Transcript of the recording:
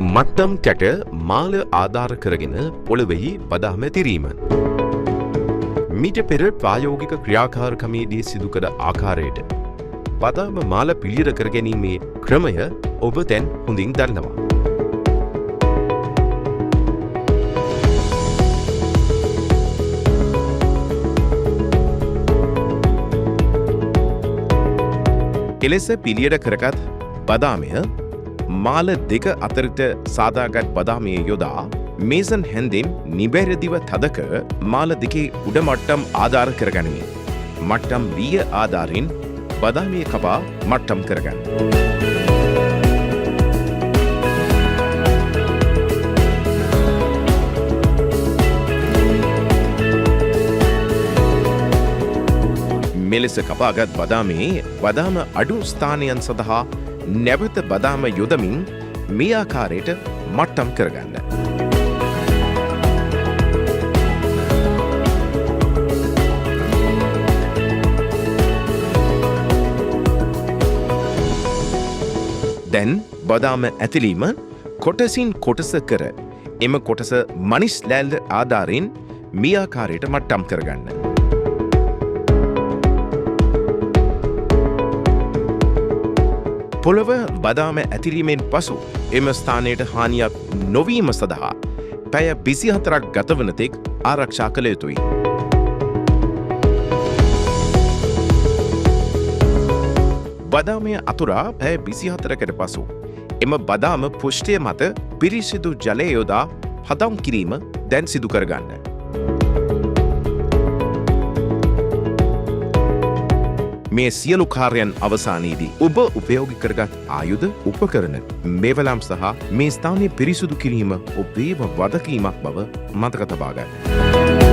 මට්ටම් කැට මාල ආධාර කරගෙන පොළොවෙහි බදාම තිරීම. මීට පෙර ප්‍රායෝගික ක්‍රියාකාරකමේදී සිදු කළ ආකාරයට බදාම මාල පිළියෙල කර ගැනීමේ ක්‍රමය ඔබ දැන් හොඳින් දන්නවා. එලෙස පිළියෙල කරගත් බදාමය මාල දෙක අතරට සාදාගත් බදාමයේ යොදා මේසන් හැන්දෙන් නිබැරදිව තදකර මාල දෙකේ උඩ මට්ටම් ආධාර කරගනිමින් මට්ටම් විය ආධාරින් බදාමය කපා මට්ටම් කරගන්න. මෙලෙස කපාගත් බදාමේ බදාම අඩු ස්ථානයන් සඳහා නැවත බදාම යොදමින් මේ ආකාරයට මට්ටම් කරගන්න. දැන් බදාම ඇතිලීම කොටසින් කොටස කර එම කොටස මනිස් ලෑල්ල ආධාරයෙන් මේ ආකාරයට මට්ටම් කරගන්න. පොළොව බදාම ඇතිරීමෙන් පසු එම ස්ථානයට හානියක් නොවීම සඳහා පැය 24ක් ගතවන තෙක් ආරක්ෂා කළ යුතුයි. බදාමය අතුරා පැය 24කට පසු එම බදාම පුෂ්ඨය මත පිරිසිදු ජලය යොදා හදම් කිරීම දැන් සිදු කරගන්න. මේ සියලු කාර්යයන් අවසානයේදී ඔබ උපයෝගී කරගත් ආයුධ උපකරණ මේවලම් සහ මේ ස්ථානය පිරිසුදු කිරීම ඔබේම වගකීමක් බව මතක තබා ගන්න.